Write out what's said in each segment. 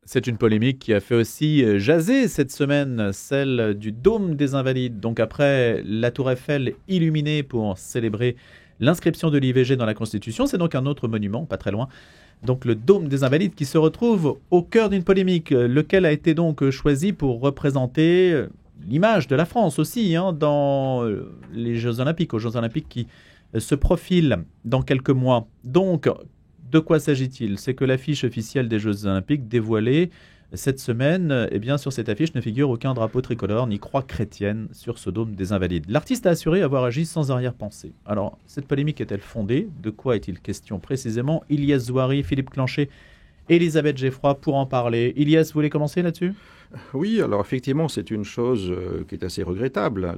C'est une polémique qui a fait aussi jaser cette semaine, celle du Dôme des Invalides. Donc après la Tour Eiffel illuminée pour célébrer l'inscription de l'IVG dans la Constitution, c'est donc un autre monument, pas très loin. Donc le Dôme des Invalides qui se retrouve au cœur d'une polémique, lequel a été donc choisi pour représenter l'image de la France aussi dans les Jeux Olympiques, aux Jeux Olympiques qui se profilent dans quelques mois. Donc, de quoi s'agit-il? C'est que l'affiche officielle des Jeux Olympiques dévoilée cette semaine, sur cette affiche ne figure aucun drapeau tricolore ni croix chrétienne sur ce Dôme des Invalides. L'artiste a assuré avoir agi sans arrière-pensée. Alors, cette polémique est-elle fondée? De quoi est-il question précisément? Ilyes Zouari, Philippe Clanchet, Elisabeth Geffroy pour en parler. Ilyes, vous voulez commencer là-dessus? Oui, alors effectivement, c'est une chose qui est assez regrettable,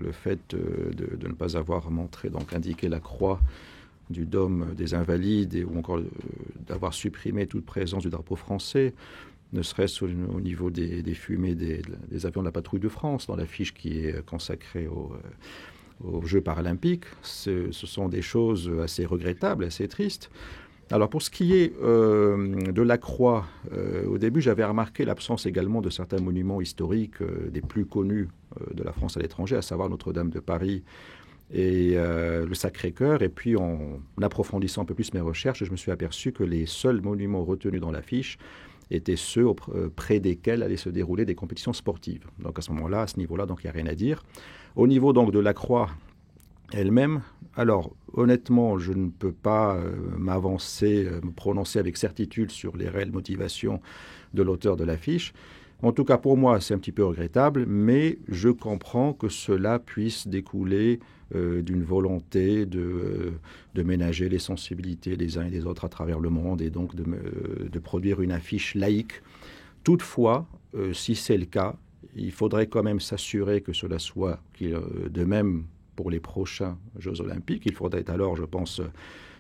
le fait de ne pas avoir montré, donc indiqué la croix du Dôme des Invalides ou encore d'avoir supprimé toute présence du drapeau français, ne serait-ce au niveau des fumées des avions de la patrouille de France, dans l'affiche qui est consacrée aux Jeux paralympiques. Ce sont des choses assez regrettables, assez tristes. Alors pour ce qui est de la croix, au début j'avais remarqué l'absence également de certains monuments historiques des plus connus de la France à l'étranger, à savoir Notre-Dame de Paris et le Sacré-Cœur. Et puis en approfondissant un peu plus mes recherches, je me suis aperçu que les seuls monuments retenus dans l'affiche étaient ceux près desquels allaient se dérouler des compétitions sportives. Donc à ce moment-là, à ce niveau-là, donc il n'y a rien à dire. Au niveau donc de la croix elle-même, alors honnêtement, je ne peux pas me prononcer avec certitude sur les réelles motivations de l'auteur de l'affiche. En tout cas, pour moi, c'est un petit peu regrettable, mais je comprends que cela puisse découler d'une volonté de ménager les sensibilités des uns et des autres à travers le monde et donc de produire une affiche laïque. Toutefois, si c'est le cas, il faudrait quand même s'assurer que cela soit de même pour les prochains Jeux Olympiques. Il faudrait alors, je pense,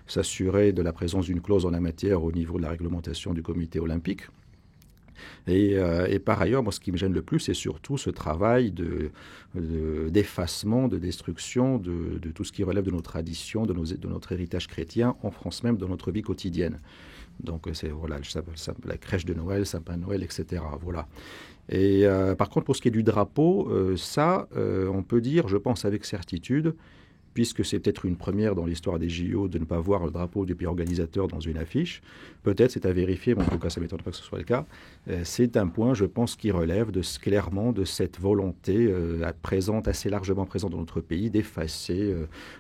s'assurer de la présence d'une clause en la matière au niveau de la réglementation du comité olympique. Et par ailleurs, moi, ce qui me gêne le plus, c'est surtout ce travail d'effacement, de destruction de tout ce qui relève de nos traditions, de notre héritage chrétien, en France même, dans notre vie quotidienne. Donc, c'est la crèche de Noël, sapin de Noël, etc. Voilà. Et par contre, pour ce qui est du drapeau, on peut dire, je pense avec certitude, puisque c'est peut-être une première dans l'histoire des JO de ne pas voir le drapeau du pays organisateur dans une affiche. Peut-être, c'est à vérifier, mais en tout cas, ça ne m'étonne pas que ce soit le cas. C'est un point, je pense, qui relève clairement de cette volonté assez largement présente dans notre pays, d'effacer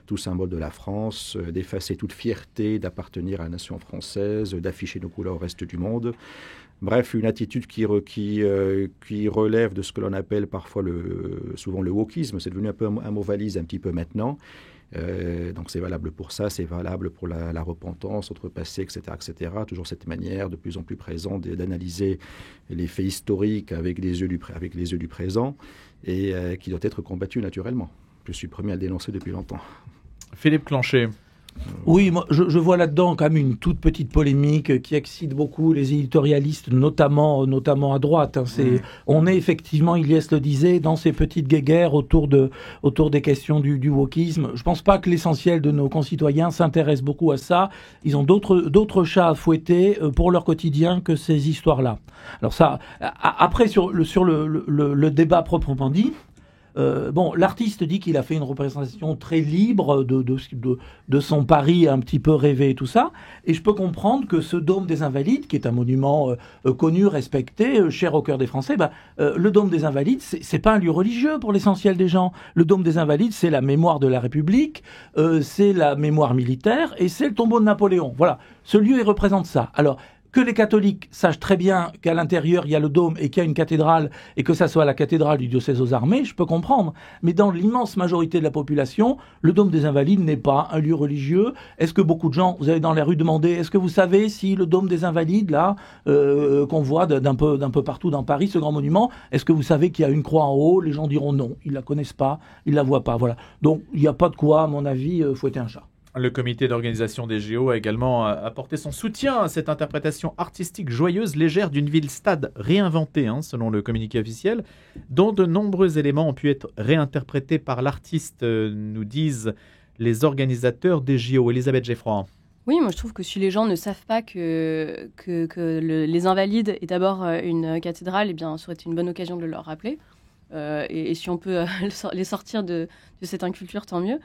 tout symbole de la France, d'effacer toute fierté d'appartenir à la nation française, d'afficher nos couleurs au reste du monde. Bref, une attitude qui relève de ce que l'on appelle parfois souvent le wokisme. C'est devenu un peu un mot valise un petit peu maintenant. Donc c'est valable pour ça, c'est valable pour la repentance, notre passé, etc., etc. Toujours cette manière de plus en plus présente d'analyser les faits historiques avec les yeux du présent et qui doit être combattue naturellement. Je suis le premier à le dénoncer depuis longtemps. Philippe Clanchet. Oui, moi, je vois là-dedans quand même une toute petite polémique qui excite beaucoup les éditorialistes, notamment à droite. On est effectivement, Ilyes le disait, dans ces petites guéguerres autour des questions du wokisme. Je pense pas que l'essentiel de nos concitoyens s'intéresse beaucoup à ça. Ils ont d'autres chats à fouetter pour leur quotidien que ces histoires-là. Alors ça, après sur le débat proprement dit. L'artiste dit qu'il a fait une représentation très libre de son Paris un petit peu rêvé et tout ça. Et je peux comprendre que ce Dôme des Invalides, qui est un monument connu, respecté, cher au cœur des Français, le Dôme des Invalides, c'est pas un lieu religieux pour l'essentiel des gens. Le Dôme des Invalides, c'est la mémoire de la République, c'est la mémoire militaire et c'est le tombeau de Napoléon. Voilà, ce lieu, il représente ça. Alors, que les catholiques sachent très bien qu'à l'intérieur, il y a le dôme et qu'il y a une cathédrale, et que ça soit la cathédrale du diocèse aux armées, je peux comprendre. Mais dans l'immense majorité de la population, le Dôme des Invalides n'est pas un lieu religieux. Est-ce que beaucoup de gens, vous allez dans les rues demander, est-ce que vous savez si le Dôme des Invalides, là, qu'on voit d'un peu partout dans Paris, ce grand monument, est-ce que vous savez qu'il y a une croix en haut? Les gens diront non, ils la connaissent pas, ils la voient pas, voilà. Donc, il n'y a pas de quoi, à mon avis, fouetter un chat. Le comité d'organisation des JO a également apporté son soutien à cette interprétation artistique joyeuse, légère d'une ville-stade réinventée, selon le communiqué officiel, dont de nombreux éléments ont pu être réinterprétés par l'artiste, nous disent les organisateurs des JO. Elisabeth Geffroy. Oui, moi je trouve que si les gens ne savent pas que les Invalides est d'abord une cathédrale, eh bien, ça aurait été une bonne occasion de le leur rappeler. Et si on peut les sortir de cette inculture, tant mieux.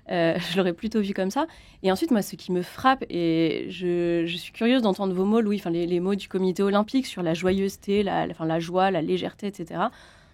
Je l'aurais plutôt vu comme ça. Et ensuite, moi, ce qui me frappe, et je suis curieuse d'entendre vos mots, Louis, les mots du comité olympique sur la joyeuseté, la joie, la légèreté, etc.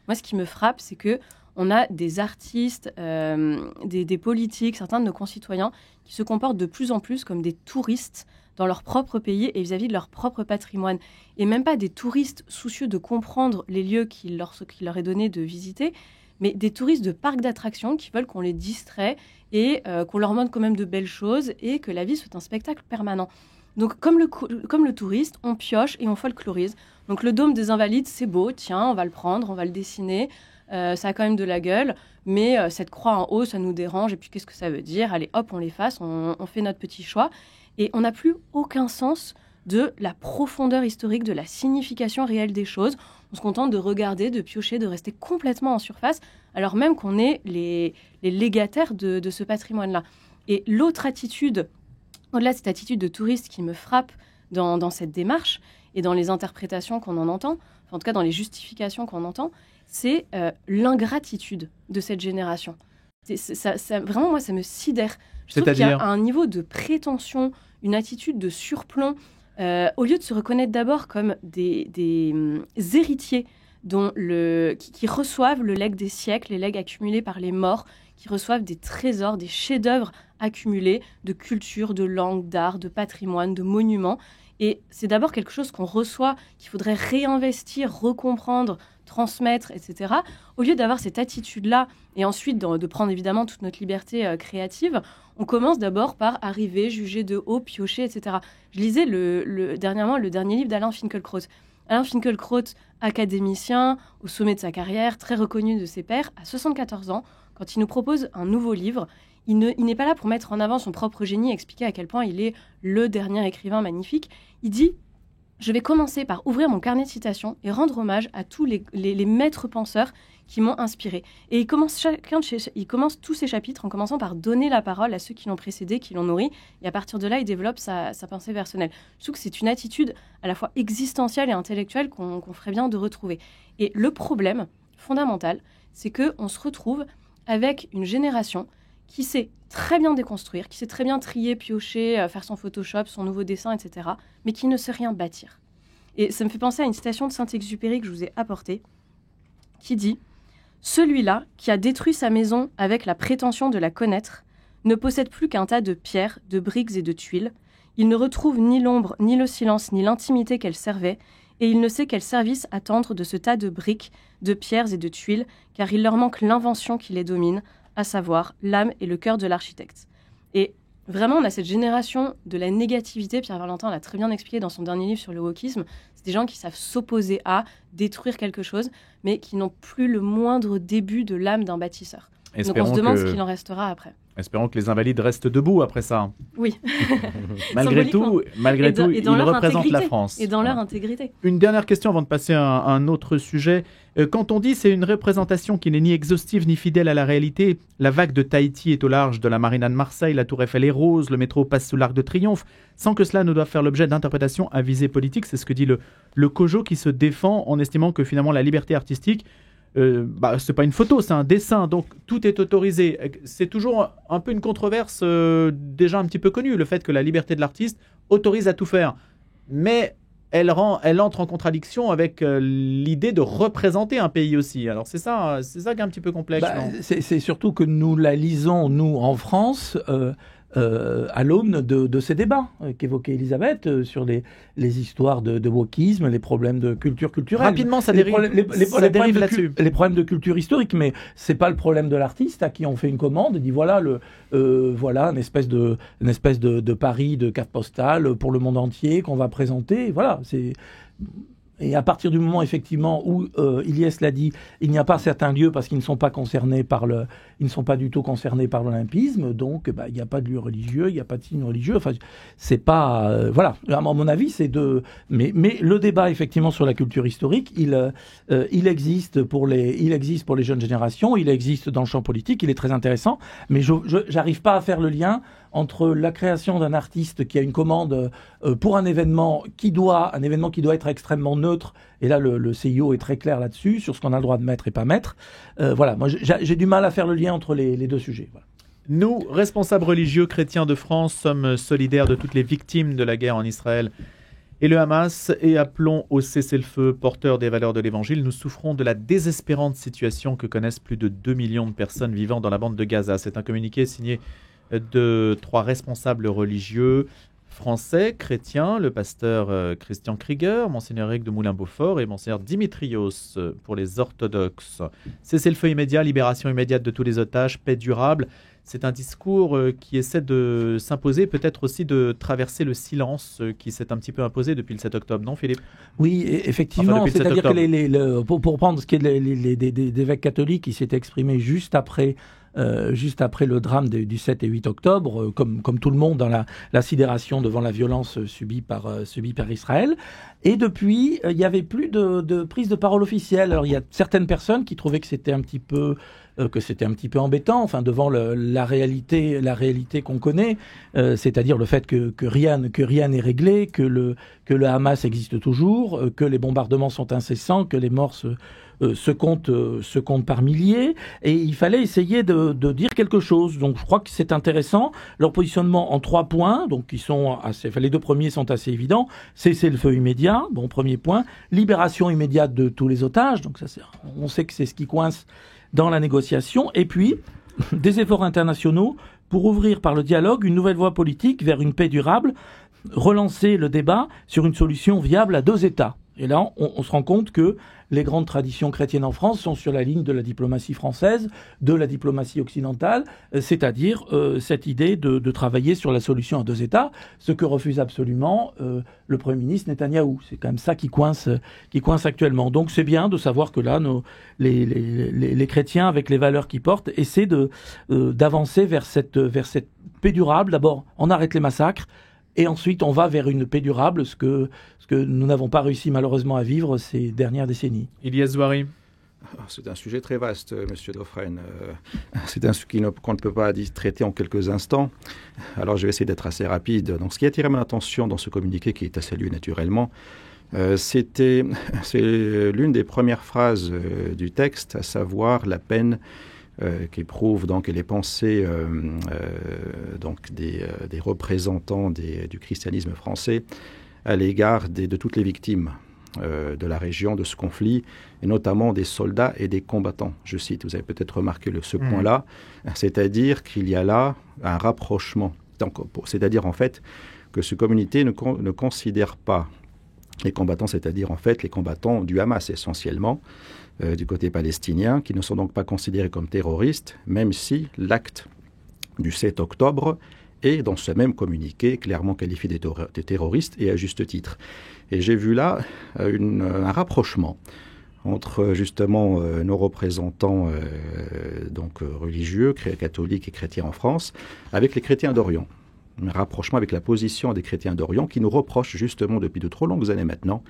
Moi, ce qui me frappe, c'est que on a des artistes, des politiques, certains de nos concitoyens qui se comportent de plus en plus comme des touristes dans leur propre pays et vis-à-vis de leur propre patrimoine. Et même pas des touristes soucieux de comprendre les lieux qu'il leur est donné de visiter, mais des touristes de parcs d'attractions qui veulent qu'on les distrait et qu'on leur montre quand même de belles choses et que la vie soit un spectacle permanent. Donc, comme le touriste, on pioche et on folklorise. Donc, le dôme des Invalides, c'est beau, tiens, on va le prendre, on va le dessiner. Ça a quand même de la gueule, mais cette croix en haut, ça nous dérange. Et puis, qu'est-ce que ça veut dire? Allez, hop, on l'efface, on fait notre petit choix. Et on n'a plus aucun sens de la profondeur historique, de la signification réelle des choses. On se contente de regarder, de piocher, de rester complètement en surface, alors même qu'on est les légataires de ce patrimoine-là. Et l'autre attitude, au-delà de cette attitude de touriste qui me frappe dans cette démarche et dans les interprétations qu'on en entend, en tout cas dans les justifications qu'on entend, c'est l'ingratitude de cette génération. Vraiment, moi, ça me sidère. Je trouve qu'il y a un niveau de prétention, une attitude de surplomb, au lieu de se reconnaître d'abord comme des héritiers qui reçoivent le legs des siècles, les legs accumulés par les morts, qui reçoivent des trésors, des chefs-d'œuvre accumulés de culture, de langue, d'art, de patrimoine, de monuments. Et c'est d'abord quelque chose qu'on reçoit, qu'il faudrait réinvestir, recomprendre, transmettre, etc. Au lieu d'avoir cette attitude-là, et ensuite de prendre évidemment toute notre liberté créative, on commence d'abord par arriver, juger de haut, piocher, etc. Je lisais dernièrement le dernier livre d'Alain Finkielkraut. Alain Finkielkraut, académicien, au sommet de sa carrière, très reconnu de ses pairs, à 74 ans, quand il nous propose un nouveau livre, il n'est pas là pour mettre en avant son propre génie, expliquer à quel point il est le dernier écrivain magnifique. Il dit « Je vais commencer par ouvrir mon carnet de citations et rendre hommage à tous les maîtres penseurs qui m'ont inspiré. » Et il commence tous ses chapitres en commençant par donner la parole à ceux qui l'ont précédé, qui l'ont nourri. Et à partir de là, il développe sa pensée personnelle. Je trouve que c'est une attitude à la fois existentielle et intellectuelle qu'on ferait bien de retrouver. Et le problème fondamental, c'est qu'on se retrouve avec une génération qui sait très bien déconstruire, qui sait très bien trier, piocher, faire son Photoshop, son nouveau dessin, etc., mais qui ne sait rien bâtir. Et ça me fait penser à une citation de Saint-Exupéry que je vous ai apportée, qui dit « Celui-là, qui a détruit sa maison avec la prétention de la connaître, ne possède plus qu'un tas de pierres, de briques et de tuiles. Il ne retrouve ni l'ombre, ni le silence, ni l'intimité qu'elle servait, et il ne sait quel service attendre de ce tas de briques, de pierres et de tuiles, car il leur manque l'invention qui les domine, à savoir l'âme et le cœur de l'architecte. » Et vraiment, on a cette génération de la négativité. Pierre Valentin l'a très bien expliqué dans son dernier livre sur le wokisme. C'est des gens qui savent s'opposer à, détruire quelque chose, mais qui n'ont plus le moindre début de l'âme d'un bâtisseur. Donc on se demande ce qu'il en restera après. Espérons que les Invalides restent debout après ça. Oui. malgré tout, ils représentent la France. Et dans leur intégrité. Une dernière question avant de passer à un autre sujet. Quand on dit c'est une représentation qui n'est ni exhaustive ni fidèle à la réalité, la vague de Tahiti est au large de la marina de Marseille, la tour Eiffel est rose, le métro passe sous l'Arc de Triomphe, sans que cela ne doive faire l'objet d'interprétations à visée politique. C'est ce que dit le COJO qui se défend en estimant que finalement la liberté artistique, c'est pas une photo, c'est un dessin, donc tout est autorisé. C'est toujours un peu une controverse déjà un petit peu connue, le fait que la liberté de l'artiste autorise à tout faire. Mais elle entre en contradiction avec l'idée de représenter un pays aussi. Alors c'est ça qui est un petit peu complexe. C'est surtout que nous la lisons, nous, en France, à l'aune de ces débats qu'évoquait Elisabeth sur les histoires de wokisme, les problèmes de culture culturelle. Rapidement, ça dérive là-dessus. Les problèmes de culture historique, mais c'est pas le problème de l'artiste à qui on fait une commande et dit voilà une espèce de Paris, de carte postale pour le monde entier qu'on va présenter. Voilà, c'est Et à partir du moment, effectivement, où Ilyes l'a dit, il n'y a pas certains lieux parce qu'ils ne sont pas concernés ils ne sont pas du tout concernés par l'olympisme, donc il n'y a pas de lieu religieux, il n'y a pas de signe religieux. Enfin, c'est pas voilà. À mon avis, c'est mais le débat effectivement sur la culture historique, il existe pour les jeunes générations, il existe dans le champ politique, il est très intéressant, mais je n'arrive pas à faire le lien entre la création d'un artiste qui a une commande pour un événement qui doit être extrêmement neutre, et là le CIO est très clair là-dessus, sur ce qu'on a le droit de mettre et pas mettre. Voilà, moi j'ai du mal à faire le lien entre les deux sujets. Voilà. Nous, responsables religieux chrétiens de France, sommes solidaires de toutes les victimes de la guerre en Israël et le Hamas, et appelons au cessez-le-feu porteur des valeurs de l'Évangile. Nous souffrons de la désespérante situation que connaissent plus de 2 millions de personnes vivant dans la bande de Gaza. C'est un communiqué signé de 3 responsables religieux français, chrétiens, le pasteur Christian Krieger, Monseigneur Éric de Moulin-Beaufort et Monseigneur Dimitrios pour les orthodoxes. Cessez-le-feu immédiat, libération immédiate de tous les otages, paix durable. C'est un discours qui essaie de s'imposer, peut-être aussi de traverser le silence qui s'est un petit peu imposé depuis le 7 octobre, non Philippe ? Oui, effectivement, enfin, c'est-à-dire que pour prendre ce qui est des évêques catholiques qui s'étaient exprimés juste après le drame du 7 et 8 octobre, comme tout le monde dans la sidération devant la violence subie par Israël. Et depuis, il n'y avait plus de prise de parole officielle. Alors il y a certaines personnes qui trouvaient que c'était un petit peu embêtant, enfin devant la réalité qu'on connaît, c'est-à-dire le fait que rien n'est réglé, que le Hamas existe toujours, que les bombardements sont incessants, que les morts se comptent par milliers, et il fallait essayer de dire quelque chose. Donc je crois que c'est intéressant. Leur positionnement en 3 points, donc les 2 premiers sont assez évidents. Cessez-le-feu immédiat, bon, premier point. Libération immédiate de tous les otages, donc on sait que c'est ce qui coince dans la négociation, et puis des efforts internationaux pour ouvrir par le dialogue une nouvelle voie politique vers une paix durable, relancer le débat sur une solution viable à 2 États. Et là, on se rend compte que les grandes traditions chrétiennes en France sont sur la ligne de la diplomatie française, de la diplomatie occidentale, c'est-à-dire cette idée de travailler sur la solution à 2 États, ce que refuse absolument le Premier ministre Netanyahou. C'est quand même ça qui coince actuellement. Donc c'est bien de savoir que là, les chrétiens, avec les valeurs qu'ils portent, essaient d'avancer vers cette paix durable. D'abord, on arrête les massacres, et ensuite on va vers une paix durable, ce que nous n'avons pas réussi malheureusement à vivre ces dernières décennies. Ilyes Zouari. C'est un sujet très vaste, Monsieur Dauphren. C'est un sujet qu'on ne peut pas traiter en quelques instants. Alors je vais essayer d'être assez rapide. Donc ce qui a attiré mon attention dans ce communiqué, qui est à saluer naturellement, c'est l'une des premières phrases du texte, à savoir la peine qu'éprouvent donc les pensées donc des représentants du christianisme français à l'égard de toutes les victimes de la région, de ce conflit, et notamment des soldats et des combattants. Je cite, vous avez peut-être remarqué ce point-là, c'est-à-dire qu'il y a là un rapprochement. Donc, c'est-à-dire en fait que ce communiqué ne considère pas les combattants, c'est-à-dire en fait les combattants du Hamas essentiellement, du côté palestinien, qui ne sont donc pas considérés comme terroristes, même si l'acte du 7 octobre est, dans ce même communiqué, clairement qualifié de terroristes, et à juste titre. Et j'ai vu là un rapprochement entre justement nos représentants religieux, catholiques et chrétiens en France, avec les chrétiens d'Orient. Un rapprochement avec la position des chrétiens d'Orient qui nous reprochent justement depuis de trop longues années maintenant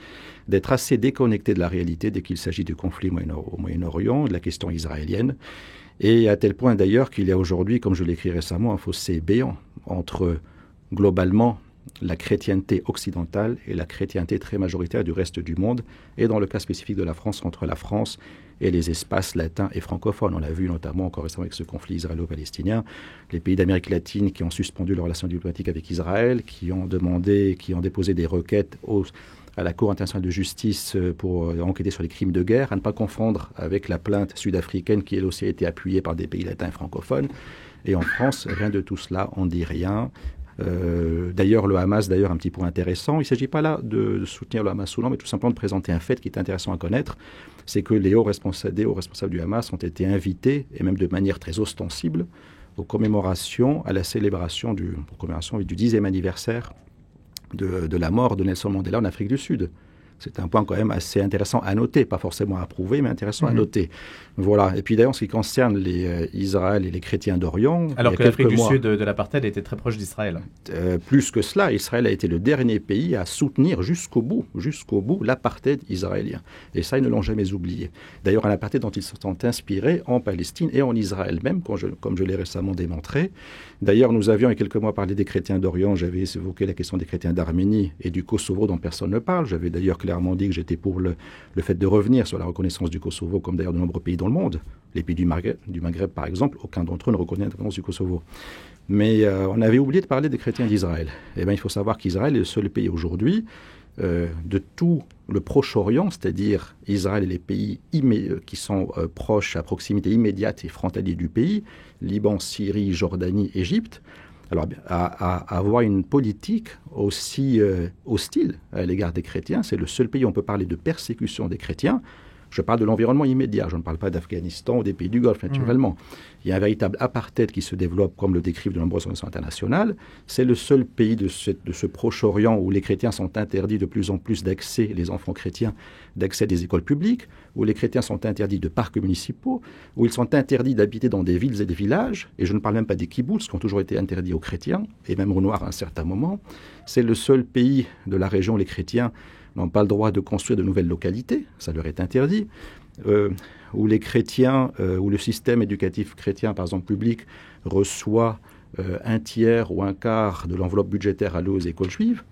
d'être assez déconnectés de la réalité dès qu'il s'agit du conflit au Moyen-Orient, de la question israélienne. Et à tel point d'ailleurs qu'il y a aujourd'hui, comme je l'écris récemment, un fossé béant entre globalement la chrétienté occidentale et la chrétienté très majoritaire du reste du monde, et dans le cas spécifique de la France, entre la France et les espaces latins et francophones. On l'a vu notamment encore récemment avec ce conflit israélo-palestinien, les pays d'Amérique latine qui ont suspendu leurs relations diplomatiques avec Israël, qui ont déposé des requêtes à la Cour internationale de justice pour enquêter sur les crimes de guerre, à ne pas confondre avec la plainte sud-africaine qui elle aussi a été appuyée par des pays latins et francophones. Et en France, rien de tout cela, on ne dit rien. D'ailleurs, le Hamas, un petit point intéressant, il ne s'agit pas là de soutenir le Hamas ou non, mais tout simplement de présenter un fait qui est intéressant à connaître, c'est que les hauts responsables du Hamas ont été invités, et même de manière très ostensible, à la célébration du 10e anniversaire de la mort de Nelson Mandela en Afrique du Sud. C'est un point quand même assez intéressant à noter, pas forcément à approuver, mais intéressant à noter. Voilà. Et puis d'ailleurs, en ce qui concerne Israël et les chrétiens d'Orient... Alors que l'Afrique du Sud de l'apartheid était très proche d'Israël. Plus que cela, Israël a été le dernier pays à soutenir jusqu'au bout, l'apartheid israélien. Et ça, ils ne l'ont jamais oublié. D'ailleurs, un apartheid dont ils se sont inspirés en Palestine et en Israël même, comme je l'ai récemment démontré. D'ailleurs, nous avions il y a quelques mois parlé des chrétiens d'Orient. J'avais évoqué la question des chrétiens d'Arménie et du Kosovo dont personne ne parle. J'avais d'ailleurs clairement dit que j'étais pour le fait de revenir sur la reconnaissance du Kosovo, comme d'ailleurs de nombreux pays dans le monde. Les pays du Maghreb, par exemple, aucun d'entre eux ne reconnaît l'indépendance du Kosovo. Mais on avait oublié de parler des chrétiens d'Israël. Eh bien, il faut savoir qu'Israël est le seul pays aujourd'hui de tout le Proche-Orient, c'est-à-dire Israël et les pays qui sont proches, à proximité immédiate et frontaliers du pays, Liban, Syrie, Jordanie, Égypte, alors à avoir une politique aussi hostile à l'égard des chrétiens. C'est le seul pays où on peut parler de persécution des chrétiens. Je parle de l'environnement immédiat, je ne parle pas d'Afghanistan ou des pays du Golfe, naturellement. Il y a un véritable apartheid qui se développe, comme le décrivent de nombreuses organisations internationales. C'est le seul pays de ce Proche-Orient où les chrétiens sont interdits de plus en plus d'accès, les enfants chrétiens, d'accès à des écoles publiques, où les chrétiens sont interdits de parcs municipaux, où ils sont interdits d'habiter dans des villes et des villages, et je ne parle même pas des kibboutz, qui ont toujours été interdits aux chrétiens, et même aux Noirs à un certain moment. C'est le seul pays de la région où les chrétiens n'ont pas le droit de construire de nouvelles localités, ça leur est interdit, où les chrétiens, où le système éducatif chrétien, par exemple public, reçoit un tiers ou un quart de l'enveloppe budgétaire allouée aux écoles juives.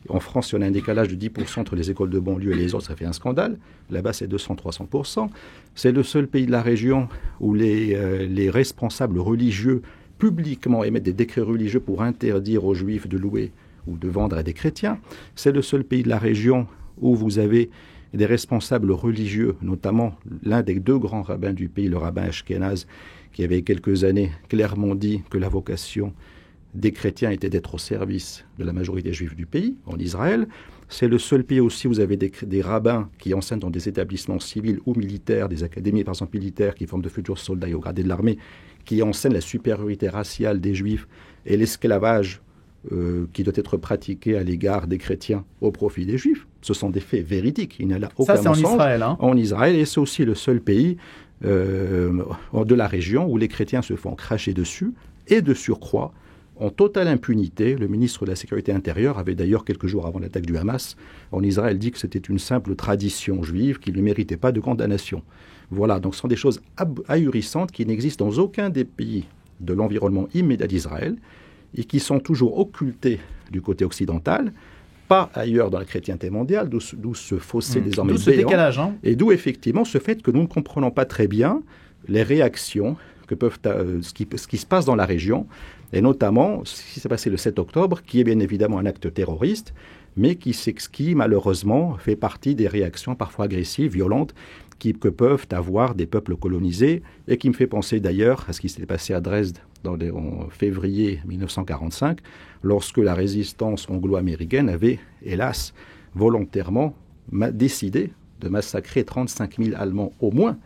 En France, si on a un décalage de 10% entre les écoles de banlieue et les autres, ça fait un scandale. Là-bas, c'est 200-300%. C'est le seul pays de la région où les responsables religieux publiquement émettent des décrets religieux pour interdire aux juifs de louer ou de vendre à des chrétiens. C'est le seul pays de la région où vous avez des responsables religieux, notamment l'un des deux grands rabbins du pays, le rabbin Ashkenaz, qui avait quelques années clairement dit que la vocation des chrétiens était d'être au service de la majorité juive du pays, en Israël. C'est le seul pays aussi où vous avez des rabbins qui enseignent dans des établissements civils ou militaires, des académies par exemple militaires qui forment de futurs soldats et au gradé de l'armée, qui enseignent la supériorité raciale des juifs et l'esclavage qui doit être pratiqué à l'égard des chrétiens au profit des juifs. Ce sont des faits véridiques. Il n'y a là aucun mensonge. Ça, c'est en Israël. Hein. En Israël, et c'est aussi le seul pays de la région où les chrétiens se font cracher dessus, et de surcroît, en totale impunité. Le ministre de la Sécurité intérieure avait d'ailleurs, quelques jours avant l'attaque du Hamas, en Israël, dit que c'était une simple tradition juive qui ne méritait pas de condamnation. Voilà, donc ce sont des choses ahurissantes qui n'existent dans aucun des pays de l'environnement immédiat d'Israël, et qui sont toujours occultés du côté occidental, pas ailleurs dans la chrétienté mondiale, d'où ce fossé désormais béant. D'où ce décalage. Hein. Et d'où effectivement ce fait que nous ne comprenons pas très bien les réactions que peuvent, ce qui se passe dans la région, et notamment ce qui s'est passé le 7 octobre, qui est bien évidemment un acte terroriste, mais qui malheureusement fait partie des réactions parfois agressives, violentes, que peuvent avoir des peuples colonisés, et qui me fait penser d'ailleurs à ce qui s'est passé à Dresde en février 1945, lorsque la résistance anglo-américaine avait, hélas, volontairement décidé de massacrer 35 000 Allemands au moins,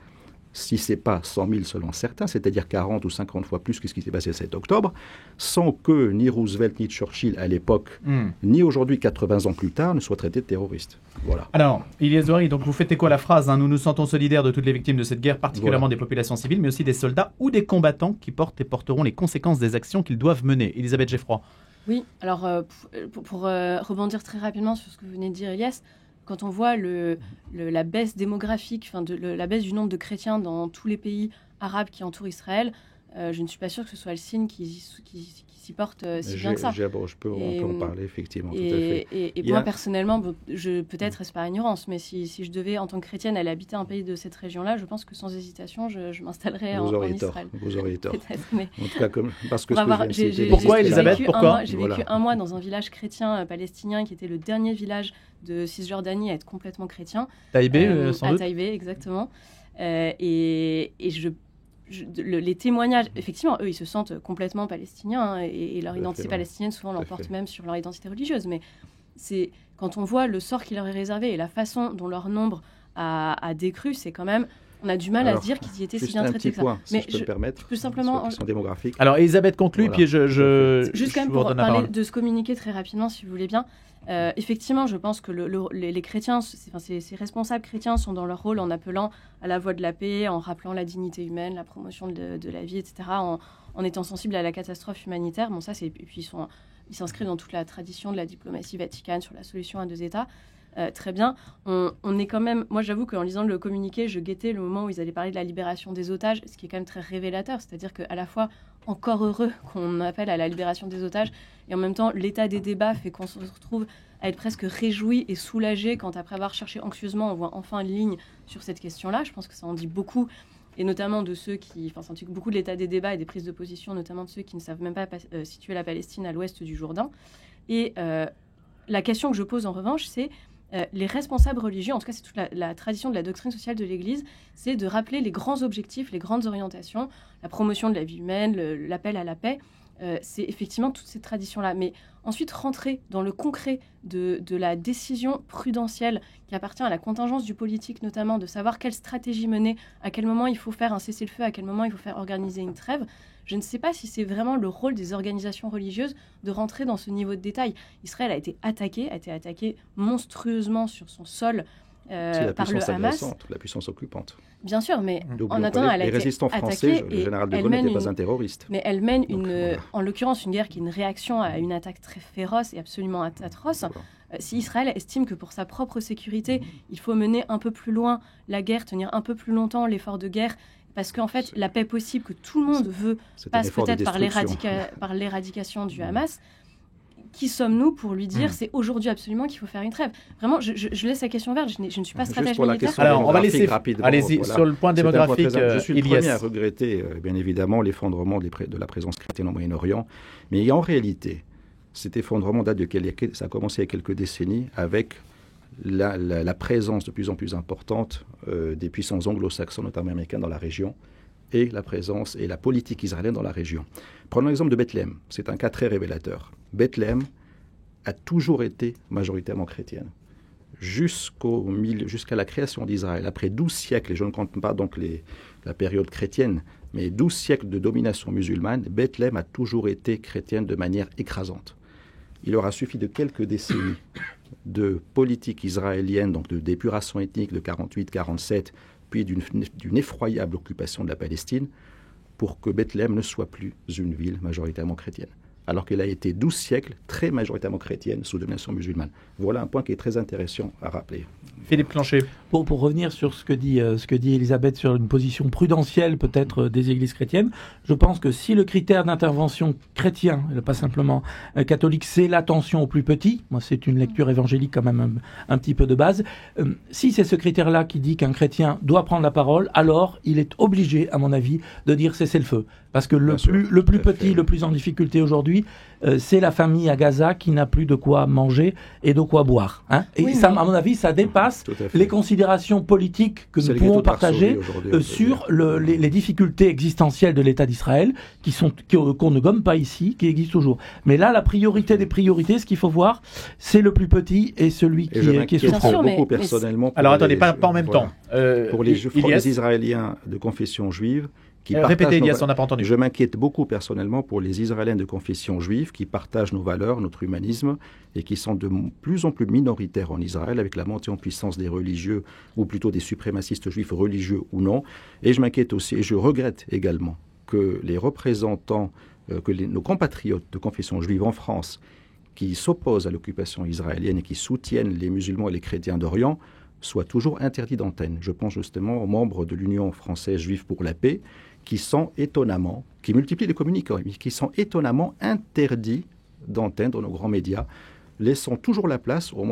si ce n'est pas 100 000 selon certains, c'est-à-dire 40 ou 50 fois plus que ce qui s'est passé le 7 octobre, sans que ni Roosevelt ni Churchill à l'époque, ni aujourd'hui 80 ans plus tard, ne soient traités de terroristes. Voilà. Alors, Ilyes Douari, donc vous faites écho à la phrase, nous nous sentons solidaires de toutes les victimes de cette guerre, particulièrement des populations civiles, mais aussi des soldats ou des combattants qui portent et porteront les conséquences des actions qu'ils doivent mener. Elisabeth Geffroy. Oui, alors pour rebondir très rapidement sur ce que vous venez de dire, Ilyes, quand on voit la baisse démographique, la baisse du nombre de chrétiens dans tous les pays arabes qui entourent Israël, je ne suis pas sûre que ce soit le signe qui s'y porte si bien que ça. On peut en parler, effectivement, tout à fait. Et moi, personnellement, peut-être est-ce par ignorance, mais si je devais, en tant que chrétienne, aller habiter un pays de cette région-là, je pense que sans hésitation, je m'installerais en Israël. Vous auriez tort. Mais... En tout cas, parce que pourquoi, Elisabeth, pourquoi J'ai vécu un mois dans un village chrétien palestinien qui était le dernier village de Cisjordanie à être complètement chrétien. Taïbé, sans doute. À Taïbé, exactement. Les témoignages, effectivement, eux, ils se sentent complètement palestiniens et leur identité palestinienne, souvent, l'emporte même sur leur identité religieuse. Mais c'est quand on voit le sort qui leur est réservé et la façon dont leur nombre a décru, c'est quand même on a du mal à se dire qu'ils y étaient si bien traités que ça. Point, si je peux me permettre, plus simplement, sur la question démographique. Alors, Elisabeth conclut, puis juste quand même vous pour redonne la parler parole. de ce communiqué très rapidement, si vous voulez bien. Effectivement, je pense que les chrétiens, ces responsables chrétiens sont dans leur rôle en appelant à la voie de la paix, en rappelant la dignité humaine, la promotion de la vie, etc., en étant sensibles à la catastrophe humanitaire. Bon, ça, et puis ils s'inscrivent dans toute la tradition de la diplomatie vaticane sur la solution à 2 États. Très bien. On est quand même... Moi, j'avoue qu'en lisant le communiqué, je guettais le moment où ils allaient parler de la libération des otages, ce qui est quand même très révélateur. C'est-à-dire qu'à la fois, encore heureux qu'on appelle à la libération des otages, et en même temps, l'état des débats fait qu'on se retrouve à être presque réjoui et soulagé quand, après avoir cherché anxieusement, on voit enfin une ligne sur cette question-là. Je pense que ça en dit beaucoup, et notamment de ceux qui... Enfin, ça en dit beaucoup de l'état des débats et des prises de position, notamment de ceux qui ne savent même pas situer la Palestine à l'ouest du Jourdain. Et la question que je pose en revanche, c'est... les responsables religieux, en tout cas c'est toute la tradition de la doctrine sociale de l'Église, c'est de rappeler les grands objectifs, les grandes orientations, la promotion de la vie humaine, l'appel à la paix. C'est effectivement toutes ces traditions-là. Mais ensuite, rentrer dans le concret de la décision prudentielle qui appartient à la contingence du politique, notamment de savoir quelle stratégie mener, à quel moment il faut faire un cessez-le-feu, à quel moment il faut faire organiser une trêve. Je ne sais pas si c'est vraiment le rôle des organisations religieuses de rentrer dans ce niveau de détail. Israël a été attaqué monstrueusement sur son sol par le Hamas. La puissance occupante. Bien sûr, mais en attendant, elle a été attaquée. Les résistants français, le général de Gaulle n'était pas un terroriste. Mais elle mène en l'occurrence une guerre qui est une réaction à une attaque très féroce et absolument atroce. Si Israël estime que pour sa propre sécurité, il faut mener un peu plus loin la guerre, tenir un peu plus longtemps l'effort de guerre, parce qu'en fait, la paix possible que tout le monde veut passe peut-être par l'éradication du Hamas. Qui sommes-nous pour lui dire c'est aujourd'hui absolument qu'il faut faire une trêve? Vraiment, je laisse la question verte, je ne suis pas stratège militaire. Alors, on va laisser allez-y, sur le point démographique. Je suis le premier à regretter, bien évidemment, l'effondrement de la présence chrétienne au Moyen-Orient. Mais en réalité, cet effondrement date ça a commencé il y a quelques décennies avec la présence de plus en plus importante des puissances anglo-saxonnes, notamment américaines, dans la région, et la présence et la politique israélienne dans la région. Prenons l'exemple de Bethléem. C'est un cas très révélateur. Bethléem a toujours été majoritairement chrétienne. Jusqu'à la création d'Israël, après 12 siècles, et je ne compte pas donc la période chrétienne, mais 12 siècles de domination musulmane, Bethléem a toujours été chrétienne de manière écrasante. Il aura suffi de quelques décennies de politique israélienne, donc de d'épuration ethnique de 48-47, puis d'une effroyable occupation de la Palestine, pour que Bethléem ne soit plus une ville majoritairement chrétienne, alors qu'elle a été 12 siècles très majoritairement chrétienne sous domination musulmane. Voilà un point qui est très intéressant à rappeler. Philippe Plancher. Pour revenir sur ce que dit Elisabeth sur une position prudentielle peut-être des églises chrétiennes, je pense que si le critère d'intervention chrétien, pas simplement catholique, c'est l'attention aux plus petits, moi c'est une lecture évangélique quand même un petit peu de base, si c'est ce critère-là qui dit qu'un chrétien doit prendre la parole, alors il est obligé, à mon avis, de dire cessez le feu. Parce que le plus petit, le plus en difficulté aujourd'hui, c'est la famille à Gaza qui n'a plus de quoi manger et de quoi boire. Hein, et oui, ça, à mon avis, ça dépasse les considérations politiques que nous pouvons partager sur les difficultés existentielles de l'État d'Israël, qu'on ne gomme pas ici, qui existent toujours. Mais là, la priorité des priorités, ce qu'il faut voir, c'est le plus petit et celui qui est souffrant. Beaucoup personnellement. Alors attendez, pas en même temps. Pour les Israéliens de confession juive, répétez, Elias, on n'a pas entendu. Je m'inquiète beaucoup personnellement pour les Israéliens de confession juive qui partagent nos valeurs, notre humanisme, et qui sont de plus en plus minoritaires en Israël avec la montée en puissance des religieux, ou plutôt des suprémacistes juifs religieux ou non. Et je m'inquiète aussi, et je regrette également, que les représentants, nos compatriotes de confession juive en France, qui s'opposent à l'occupation israélienne et qui soutiennent les musulmans et les chrétiens d'Orient, soient toujours interdits d'antenne. Je pense justement aux membres de l'Union française juive pour la paix, qui multiplient les communicants, qui sont étonnamment interdits d'antenne dans nos grands médias, laissant toujours la place aux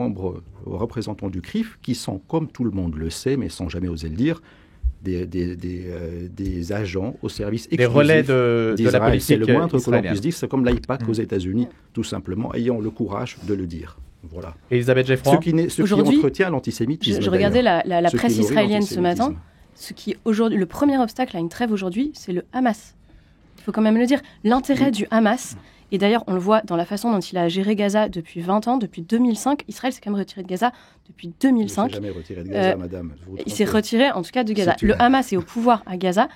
représentants du CRIF, qui sont, comme tout le monde le sait, mais sans jamais oser le dire, des agents au service exclusif des relais de la politique. C'est le moindre que l'on puisse dire, c'est comme l'AIPAC aux États-Unis, tout simplement, ayant le courage de le dire. Voilà. Elisabeth Geffroy. Ce qui entretient l'antisémitisme. Je regardais la presse israélienne ce matin. Le premier obstacle à une trêve aujourd'hui, c'est le Hamas. Il faut quand même le dire. L'intérêt du Hamas Et d'ailleurs, on le voit dans la façon dont il a géré Gaza depuis 20 ans, depuis 2005. Israël s'est quand même retiré de Gaza depuis 2005. Il ne s'est jamais retiré de Gaza, madame. Il s'est retiré, en tout cas, de Gaza. Le Hamas est au pouvoir à Gaza.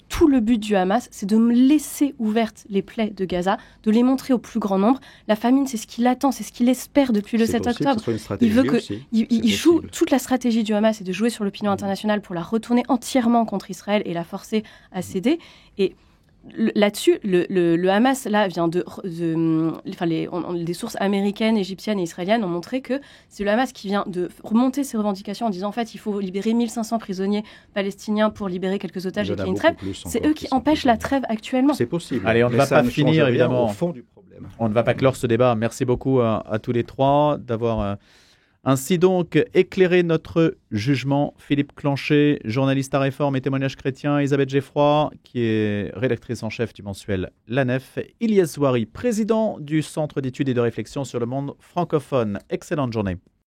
Tout le but du Hamas, c'est de laisser ouvertes les plaies de Gaza, de les montrer au plus grand nombre. La famine, c'est ce qu'il attend, c'est ce qu'il espère depuis le 7 octobre. Il veut il joue toute la stratégie du Hamas, c'est de jouer sur l'opinion internationale pour la retourner entièrement contre Israël et la forcer à céder. Et là-dessus, le Hamas là vient des sources américaines, égyptiennes et israéliennes ont montré que c'est le Hamas qui vient de remonter ses revendications en disant en fait il faut libérer 1500 prisonniers palestiniens pour libérer quelques otages et qu'il y ait une trêve. C'est eux qui empêchent la trêve actuellement. C'est possible. Allez, on ne va pas finir évidemment. Au fond du problème. On ne va pas clore ce débat. Merci beaucoup à tous les trois d'avoir ainsi donc éclairé notre jugement. Philippe Clanchet, journaliste à Réforme et Témoignages chrétiens. Elisabeth Geffroy, qui est rédactrice en chef du mensuel La Nef. Ilyes Zouari, président du Centre d'études et de réflexion sur le monde francophone. Excellente journée.